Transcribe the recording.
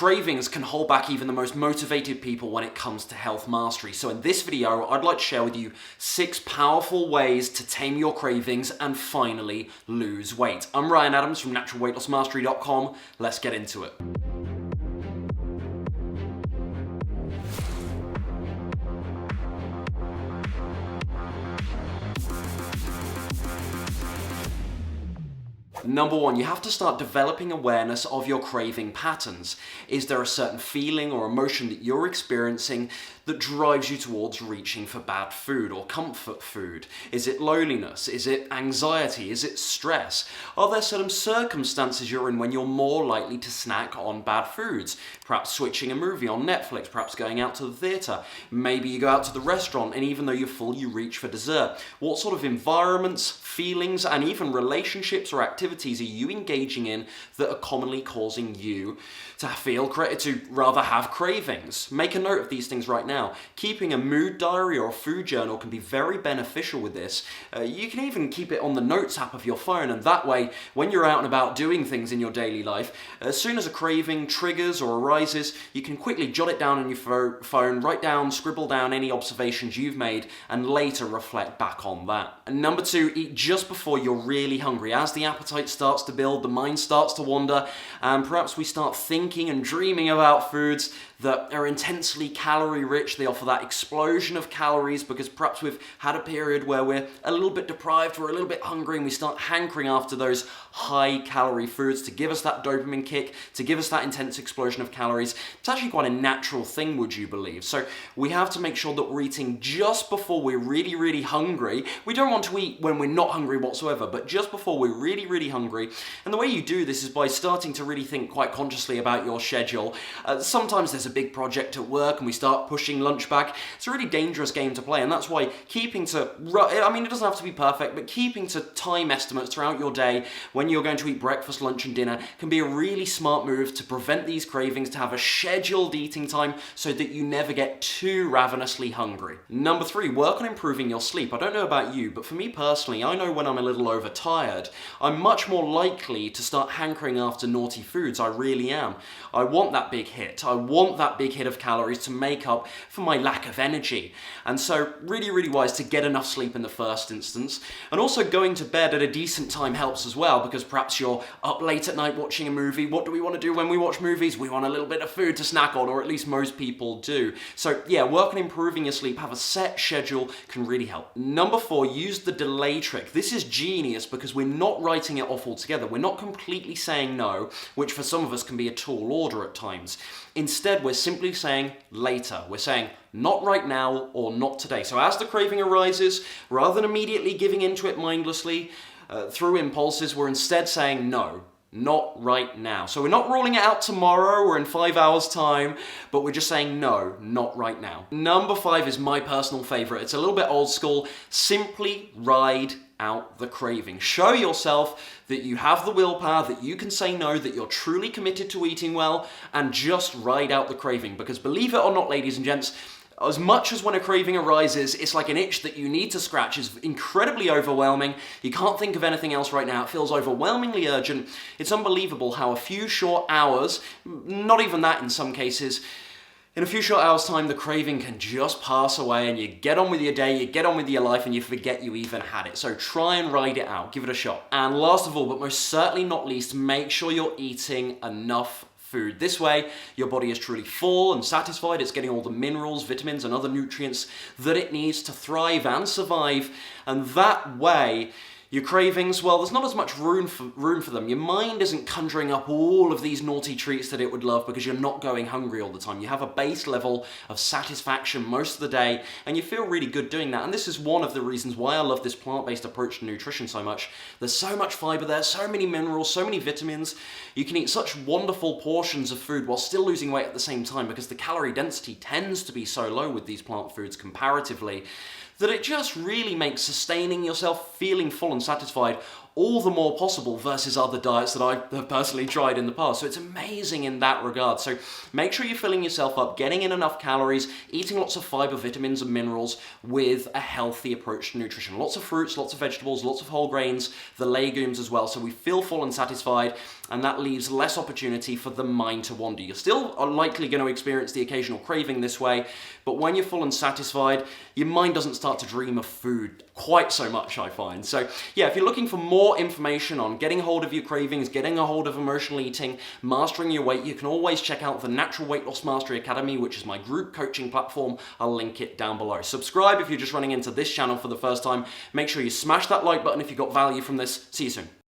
Cravings can hold back even the most motivated people when it comes to health mastery. So in this video, I'd like to share with you 6 powerful ways to tame your cravings and finally lose weight. I'm Ryan Adams from naturalweightlossmastery.com. Let's get into it. Number 1, you have to start developing awareness of your craving patterns. Is there a certain feeling or emotion that you're experiencing that drives you towards reaching for bad food or comfort food? Is it loneliness? Is it anxiety? Is it stress? Are there certain circumstances you're in when you're more likely to snack on bad foods? Perhaps switching a movie on Netflix, perhaps going out to the theatre. Maybe you go out to the restaurant and even though you're full, you reach for dessert. What sort of environments, feelings, and even relationships or activities are you engaging in that are commonly causing you to rather have cravings? Make a note of these things right now. Keeping a mood diary or a food journal can be very beneficial with this. You can even keep it on the notes app of your phone, and that way, when you're out and about doing things in your daily life, as soon as a craving triggers or arises, you can quickly jot it down on your phone, write down, scribble down any observations you've made, and later reflect back on that. And number 2, eat just before you're really hungry. As the appetite starts to build, the mind starts to wander, and perhaps we start thinking and dreaming about foods that are intensely calorie rich. They offer that explosion of calories because perhaps we've had a period where we're a little bit deprived, we're a little bit hungry, and we start hankering after those high calorie foods to give us that dopamine kick, to give us that intense explosion of calories. It's actually quite a natural thing, would you believe? So we have to make sure that we're eating just before we're really, really hungry. We don't want to eat when we're not hungry whatsoever, but just before we're really, really hungry. And the way you do this is by starting to really think quite consciously about your schedule. Sometimes there's a big project at work and we start pushing lunch back. It's a really dangerous game to play, and that's why keeping to, it doesn't have to be perfect, but keeping to time estimates throughout your day when you're going to eat breakfast, lunch and dinner can be a really smart move to prevent these cravings, to have a scheduled eating time so that you never get too ravenously hungry. Number 3, work on improving your sleep. I don't know about you, but for me personally, I know when I'm a little overtired, I'm much more likely to start hankering after naughty foods. I really am. I want that big hit. I want that big hit of calories to make up for my lack of energy. And so really, really wise to get enough sleep in the first instance. And also going to bed at a decent time helps as well, because perhaps you're up late at night watching a movie. What do we want to do when we watch movies? We want a little bit of food to snack on, or at least most people do. So yeah, work on improving your sleep. Have a set schedule can really help. Number 4, use the delay trick. This is genius because we're not writing it off altogether. We're not completely saying no, which for some of us can be a tall order at times. Instead, we're simply saying later. We're saying not right now or not today. So as the craving arises, rather than immediately giving into it mindlessly through impulses, we're instead saying no. Not right now. So we're not ruling it out tomorrow or in 5 hours time, but we're just saying no, not right now. Number 5 is my personal favorite. It's a little bit old school. Simply ride out the craving. Show yourself that you have the willpower, that you can say no, that you're truly committed to eating well, and just ride out the craving. Because believe it or not, ladies and gents, as much as when a craving arises, it's like an itch that you need to scratch. It's incredibly overwhelming. You can't think of anything else right now. It feels overwhelmingly urgent. It's unbelievable how a few short hours, not even that in some cases, in a few short hours' time, the craving can just pass away and you get on with your day, you get on with your life, and you forget you even had it. So try and ride it out. Give it a shot. And last of all, but most certainly not least, make sure you're eating enough food. This way, your body is truly full and satisfied. It's getting all the minerals, vitamins, and other nutrients that it needs to thrive and survive. And that way, your cravings, well, there's not as much room for them. Your mind isn't conjuring up all of these naughty treats that it would love because you're not going hungry all the time. You have a base level of satisfaction most of the day, and you feel really good doing that. And this is one of the reasons why I love this plant-based approach to nutrition so much. There's so much fiber there, so many minerals, so many vitamins. You can eat such wonderful portions of food while still losing weight at the same time because the calorie density tends to be so low with these plant foods comparatively, that it just really makes sustaining yourself, feeling full and satisfied, all the more possible versus other diets that I have personally tried in the past. So it's amazing in that regard. So make sure you're filling yourself up, getting in enough calories, eating lots of fiber, vitamins and minerals with a healthy approach to nutrition. Lots of fruits, lots of vegetables, lots of whole grains, the legumes as well, so we feel full and satisfied, and that leaves less opportunity for the mind to wander. You're still likely going to experience the occasional craving this way, but when you're full and satisfied, your mind doesn't start to dream of food quite so much, I find. So yeah, if you're looking for more information on getting a hold of your cravings, getting a hold of emotional eating, mastering your weight, you can always check out the Natural Weight Loss Mastery Academy, which is my group coaching platform. I'll link it down below. Subscribe if you're just running into this channel for the first time. Make sure you smash that like button if you got value from this. See you soon.